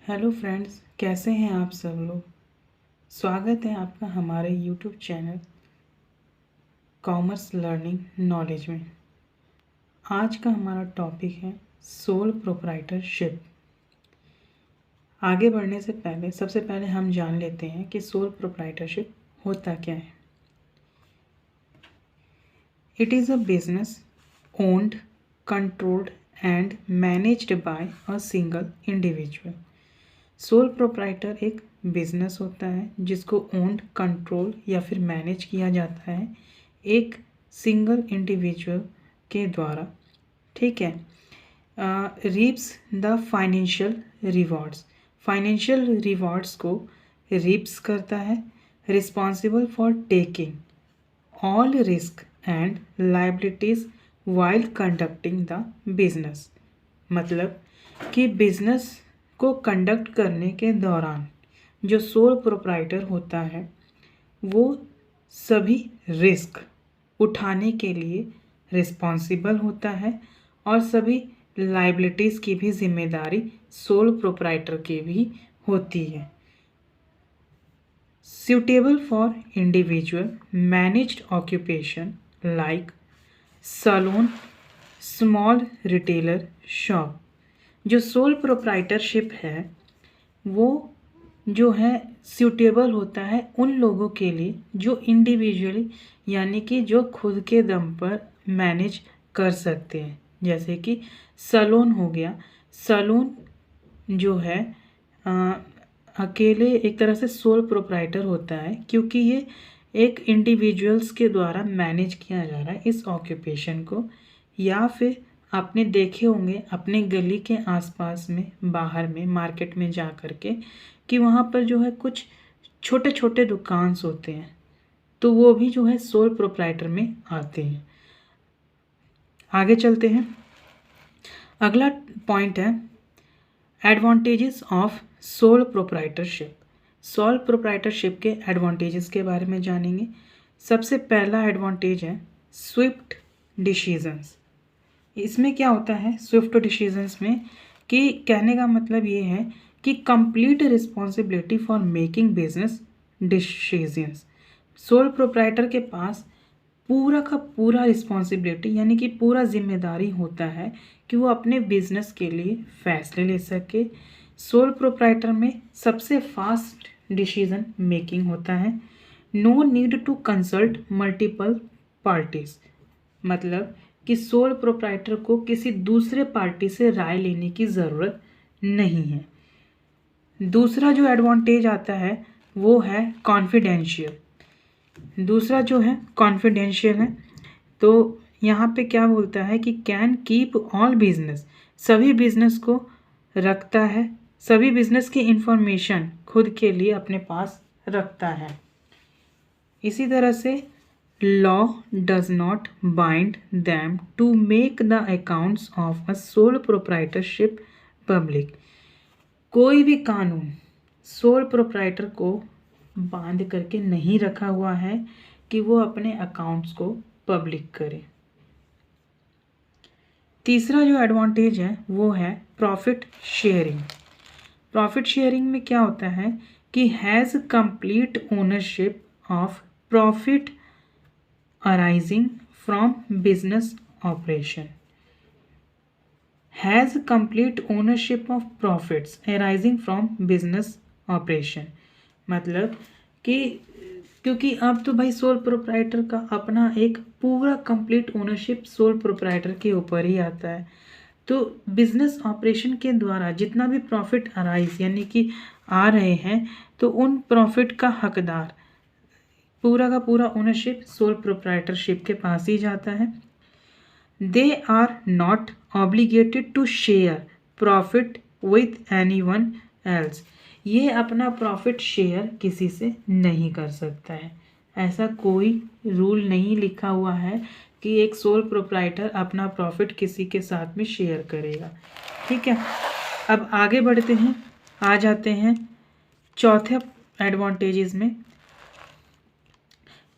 Hello friends, कैसे हैं आप सब लोग। स्वागत है आपका हमारे YouTube channel commerce learning knowledge में। आज का हमारा टॉपिक है सोल प्रोप्राइटरशिप। आगे बढ़ने से पहले सबसे पहले हम जान लेते हैं कि सोल प्रोप्राइटरशिप होता क्या है। It is a business owned, controlled and managed by a single individual. Sole proprietor एक बिजनेस होता है जिसको ओन्ड, कंट्रोल या फिर मैनेज किया जाता है एक सिंगल इंडिविजुअल के द्वारा। ठीक है। Reefs the financial rewards, financial rewards को रीप्स करता है। Responsible for taking all risk and liabilities while conducting the business. मतलब कि बिजनेस को कंडक्ट करने के दौरान जो सोल प्रोप्राइटर होता है वो सभी रिस्क उठाने के लिए रिस्पॉन्सिबल होता है और सभी लाइबिलिटीज़ की भी जिम्मेदारी सोल प्रोप्राइटर की भी होती है। suitable for individual managed occupation like salon, small retailer shop। जो सोल प्रोप्राइटरशिप है वो जो है सूटेबल होता है उन लोगों के लिए जो इंडिविजुअली यानी कि जो खुद के दम पर मैनेज कर सकते हैं। जैसे कि सैलून हो गया। सैलून जो है अकेले एक तरह से सोल प्रोप्राइटर होता है क्योंकि ये एक इंडिविजुअल्स के द्वारा मैनेज किया जा रहा है इस ऑक्यूपेशन को। या फिर आपने देखे होंगे अपने गली के आसपास में, बाहर में, मार्केट में जा कर के कि वहाँ पर जो है कुछ छोटे छोटे दुकान्स होते हैं, तो वो भी जो है सोल प्रोप्राइटर में आते हैं। आगे चलते हैं। अगला पॉइंट है advantages of sole proprietorship. Sole proprietorship के एडवांटेजेस के बारे में जानेंगे। सबसे पहला एडवांटेज है स्विफ्ट डिसीजंस। इसमें क्या होता है स्विफ्ट डिसीजंस में कि कहने का मतलब ये है कि complete responsibility for making business decisions. Sole proprietor के पास पूरा का पूरा रिस्पॉन्सिबिलिटी यानी कि पूरा जिम्मेदारी होता है कि वो अपने बिजनेस के लिए फैसले ले सके। सोल प्रोप्राइटर में सबसे फास्ट डिसीजन मेकिंग होता है। No need to consult multiple parties. मतलब कि सोल प्रोप्राइटर को किसी दूसरे पार्टी से राय लेने की ज़रूरत नहीं है। दूसरा जो एडवांटेज आता है वो है कॉन्फिडेंशियल। दूसरा जो है कॉन्फिडेंशियल है। तो यहाँ पे क्या बोलता है कि कैन कीप ऑल बिजनेस, सभी बिजनेस को रखता है, सभी बिजनेस की इंफॉर्मेशन खुद के लिए अपने पास रखता है। इसी तरह से law does not bind them to make the accounts of a sole proprietorship public. कोई भी कानून सोल प्रोप्राइटर को बांध करके नहीं रखा हुआ है कि वो अपने अकाउंट्स को पब्लिक करे। तीसरा जो एडवांटेज है वो है प्रॉफिट शेयरिंग। प्रॉफिट शेयरिंग में क्या होता है कि has complete ownership of profit arising from business operation. Has complete ownership of profits arising from business operation. मतलब कि क्योंकि अब तो भाई सोल प्रोप्राइटर का अपना एक पूरा कंप्लीट ओनरशिप सोल प्रोप्राइटर के ऊपर ही आता है। तो बिजनेस ऑपरेशन के द्वारा जितना भी प्रॉफिट अराइज यानी कि आ रहे हैं तो उन प्रॉफिट का हकदार पूरा का पूरा ओनरशिप सोल प्रोप्राइटरशिप के पास ही जाता है। They are not obligated to share profit with anyone else. ये अपना प्रॉफिट शेयर किसी से नहीं कर सकता है। ऐसा कोई रूल नहीं लिखा हुआ है कि एक सोल प्रोप्राइटर अपना प्रॉफिट किसी के साथ में शेयर करेगा। ठीक है, अब आगे बढ़ते हैं। आ जाते हैं चौथे एडवांटेजेस में।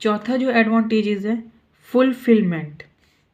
चौथा जो एडवांटेजेस है fulfilment.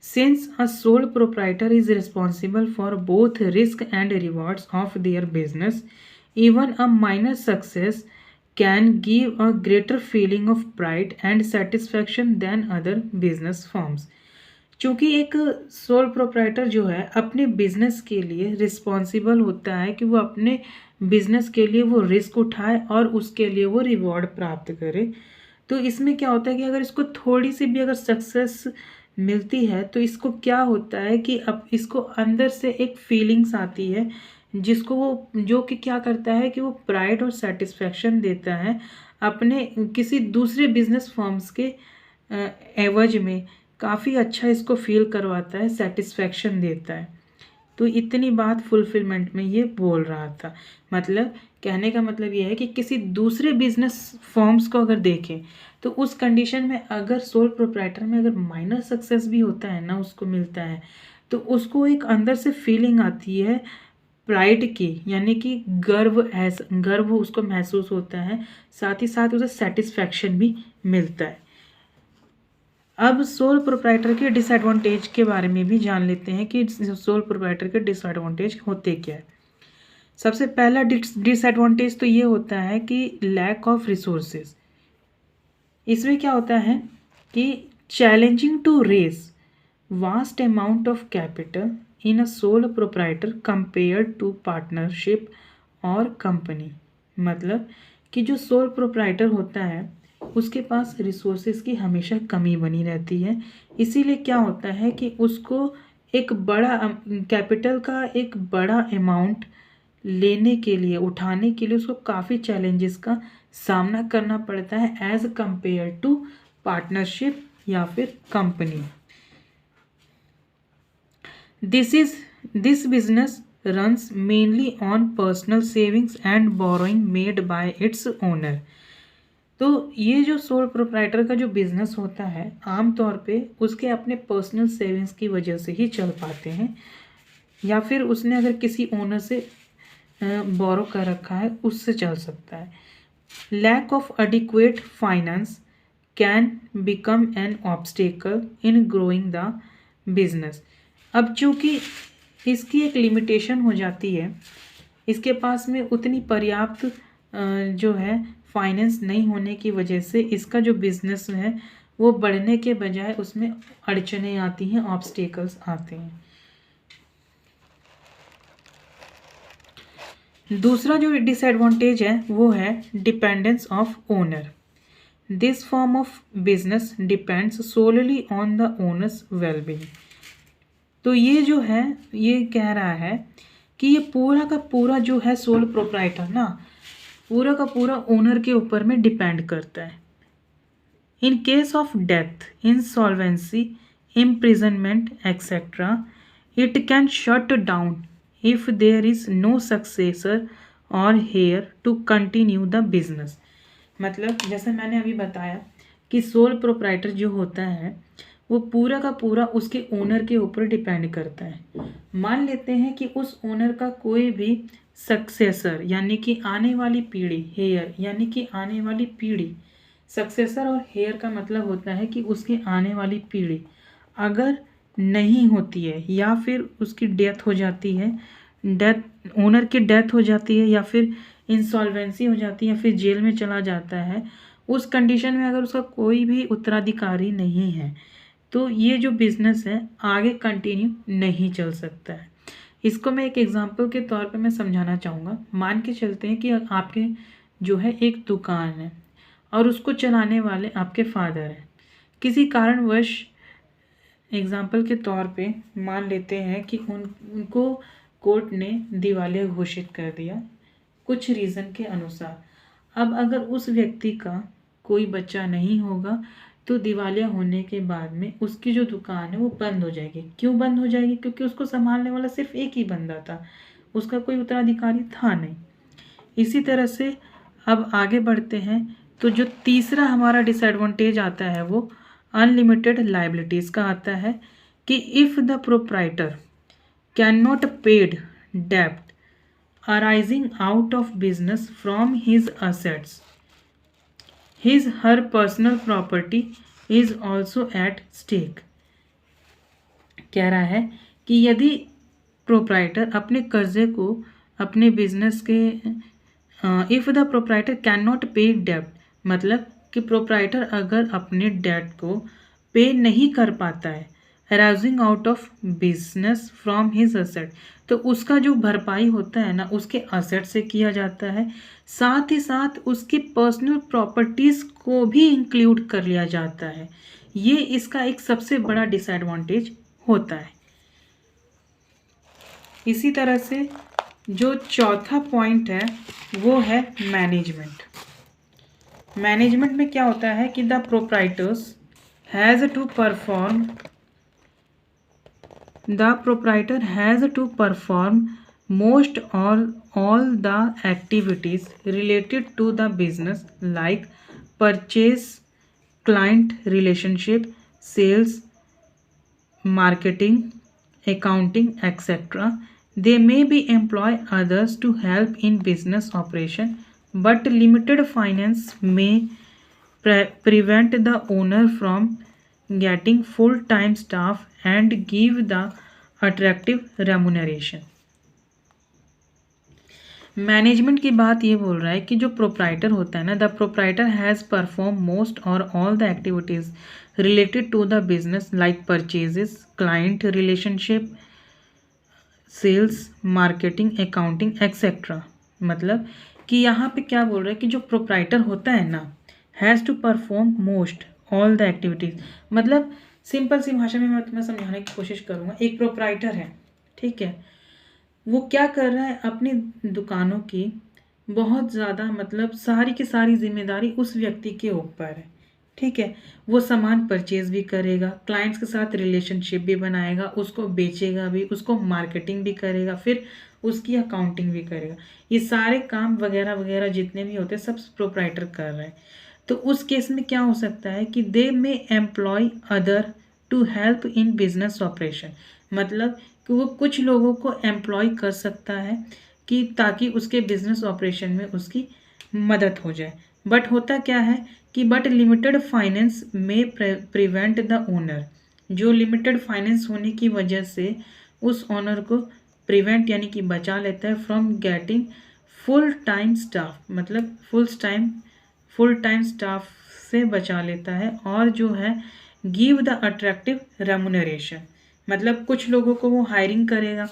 Since a sole proprietor is responsible for both risk and rewards of their business, even a minor success can give a greater feeling of pride and satisfaction than other business forms. चूँकि एक sole proprietor जो है अपने business के लिए responsible होता है कि वो अपने बिजनेस के लिए वो रिस्क उठाए और उसके लिए वो रिवॉर्ड प्राप्त करे। तो इसमें क्या होता है कि अगर इसको थोड़ी सी भी अगर सक्सेस मिलती है तो इसको क्या होता है कि अब इसको अंदर से एक फीलिंग्स आती है जिसको वो जो कि क्या करता है कि वो प्राइड और सेटिस्फैक्शन देता है अपने किसी दूसरे बिजनेस फर्म्स के एवज में। काफ़ी अच्छा इसको फील करवाता है, सेटिस्फैक्शन देता है। तो इतनी बात फुलफिलमेंट में ये बोल रहा था। मतलब कहने का मतलब ये है कि किसी दूसरे बिजनेस फॉर्म्स को अगर देखें तो उस कंडीशन में अगर सोल प्रोप्राइटर में अगर माइनर सक्सेस भी होता है ना, उसको मिलता है, तो उसको एक अंदर से फीलिंग आती है प्राइड की, यानी कि गर्व उसको महसूस होता है, साथ ही साथ उसे सेटिस्फैक्शन भी मिलता है। अब सोल प्रोप्राइटर के डिसएडवांटेज के बारे में भी जान लेते हैं कि सोल प्रोप्राइटर के डिसएडवांटेज होते क्या है। सबसे पहला डिसएडवांटेज तो ये होता है कि लैक ऑफ रिसोर्सेज। इसमें क्या होता है कि challenging to raise vast amount of capital in a sole proprietor compare to partnership और कंपनी। मतलब कि जो सोल प्रोप्राइटर होता है उसके पास रिसोर्सेज की हमेशा कमी बनी रहती है। इसीलिए क्या होता है कि उसको एक बड़ा कैपिटल का एक बड़ा अमाउंट लेने के लिए, उठाने के लिए उसको काफ़ी चैलेंजेस का सामना करना पड़ता है एज कंपेयर टू पार्टनरशिप या फिर company. This business runs mainly on personal savings and borrowing made by its owner। तो ये जो सोल प्रोप्राइटर का जो बिजनेस होता है आमतौर पे उसके अपने पर्सनल सेविंग्स की वजह से ही चल पाते हैं, या फिर उसने अगर किसी ओनर से बोरो कर रखा है उससे चल सकता है। Lack of adequate finance can become an obstacle in growing the business. अब चूँकि इसकी एक लिमिटेशन हो जाती है, इसके पास में उतनी पर्याप्त जो है फाइनेंस नहीं होने की वजह से इसका जो बिजनेस है वो बढ़ने के बजाय उसमें अड़चने आती हैं, ऑब्स्टेकल्स आते हैं। दूसरा जो डिसएडवांटेज है वो है dependence of owner. This form of business depends solely on the owners wellbeing. तो ये जो है ये कह रहा है कि ये पूरा का पूरा जो है सोल प्रोप्राइटर ना पूरा का पूरा ओनर के ऊपर में डिपेंड करता है। In case of death, insolvency, imprisonment etcetera, it can shut down if there is no successor और heir to continue the business. मतलब जैसे मैंने अभी बताया कि सोल प्रोप्राइटर जो होता है वो पूरा का पूरा उसके ओनर के ऊपर डिपेंड करता है। मान लेते हैं कि उस ओनर का कोई भी सक्सेसर यानी कि आने वाली पीढ़ी, हेयर यानी कि आने वाली पीढ़ी, सक्सेसर और हेयर का मतलब होता है कि उसकी आने वाली पीढ़ी अगर नहीं होती है या फिर उसकी डेथ हो जाती है, ओनर की डेथ हो जाती है या फिर इंसॉल्वेंसी हो जाती है या फिर जेल में चला जाता है, उस कंडीशन में अगर उसका कोई भी उत्तराधिकारी नहीं है तो ये जो बिज़नेस है आगे कंटिन्यू नहीं चल सकता है। इसको मैं एक एग्जांपल के तौर पे मैं समझाना चाहूँगा। मान के चलते हैं कि आपके जो है एक दुकान है और उसको चलाने वाले आपके फादर हैं। किसी कारणवश एग्जांपल के तौर पे मान लेते हैं कि उनको कोर्ट ने दिवालिया घोषित कर दिया कुछ रीज़न के अनुसार। अब अगर उस व्यक्ति का कोई बच्चा नहीं होगा तो दिवालिया होने के बाद में उसकी जो दुकान है वो बंद हो जाएगी। क्यों बंद हो जाएगी? क्योंकि उसको संभालने वाला सिर्फ एक ही बंदा था, उसका कोई उत्तराधिकारी था नहीं। इसी तरह से अब आगे बढ़ते हैं तो जो तीसरा हमारा डिसएडवांटेज आता है वो अनलिमिटेड लाइबिलिटीज़ का आता है कि if the proprietor can not paid डेब्ट arising out of business from his assets, her personal property is also at stake। कह रहा है कि यदि प्रोप्राइटर अपने कर्जे को अपने बिजनेस के if the proprietor can not पे डेब्ट, मतलब कि प्रोप्राइटर अगर अपने डेट को पे नहीं कर पाता है, arising out of business from his asset, तो उसका जो भरपाई होता है ना उसके असेट से किया जाता है, साथ ही साथ उसकी पर्सनल प्रॉपर्टीज़ को भी इंक्लूड कर लिया जाता है। ये इसका एक सबसे बड़ा डिसएडवांटेज होता है। इसी तरह से जो चौथा पॉइंट है वो है मैनेजमेंट। मैनेजमेंट में क्या होता है कि the proprietors has to perform The proprietor has to perform most or all the activities related to the business like purchase, client relationship, sales, marketing, accounting, etc. They may be employ others to help in business operation, but limited finance may prevent the owner from getting full-time staff and give the attractive remuneration। Management की बात ये बोल रहा है कि जो proprietor होता है ना, the proprietor has perform most और all the activities related to the business like purchases, client relationship, sales, marketing, accounting etcetera. मतलब कि यहाँ पे क्या बोल रहा है कि जो प्रोप्राइटर होता है ना, has to perform most all the activities, मतलब सिंपल सी भाषा में मैं तुम्हें समझाने की कोशिश करूँगा। एक प्रोप्राइटर है, ठीक है, वो क्या कर रहा है, अपनी दुकानों की बहुत ज़्यादा मतलब सारी की सारी जिम्मेदारी उस व्यक्ति के ऊपर है, ठीक है। वो सामान परचेज भी करेगा, क्लाइंट्स के साथ रिलेशनशिप भी बनाएगा, उसको बेचेगा भी, उसको मार्केटिंग भी करेगा, फिर उसकी अकाउंटिंग भी करेगा। ये सारे काम वगैरह वगैरह जितने भी होते हैं सब प्रोप्राइटर कर रहे हैं। तो उस केस में क्या हो सकता है कि they may employ other to help in business operation, मतलब कि वो कुछ लोगों को एम्प्लॉय कर सकता है कि ताकि उसके बिजनेस ऑपरेशन में उसकी मदद हो जाए। बट होता क्या है कि बट लिमिटेड फाइनेंस में प्रिवेंट द ओनर, जो लिमिटेड फाइनेंस होने की वजह से उस ओनर को प्रिवेंट यानी कि बचा लेता है from getting full time staff, मतलब फुल टाइम स्टाफ से बचा लेता है। और जो है गिव द अट्रैक्टिव रेमुनरेशन, मतलब कुछ लोगों को वो हायरिंग करेगा,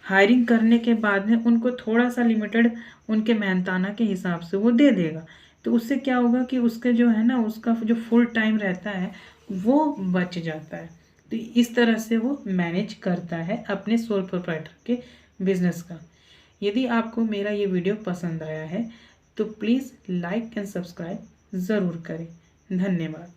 हायरिंग करने के बाद में उनको थोड़ा सा लिमिटेड उनके मेहनताना के हिसाब से वो दे देगा। तो उससे क्या होगा कि उसके जो है ना उसका जो फुल टाइम रहता है वो बच जाता है। तो इस तरह से वो मैनेज करता है अपने सोल प्रोप्राइटर के बिजनेस का। यदि आपको मेरा ये वीडियो पसंद आया है तो प्लीज़ लाइक एंड सब्सक्राइब ज़रूर करें। धन्यवाद।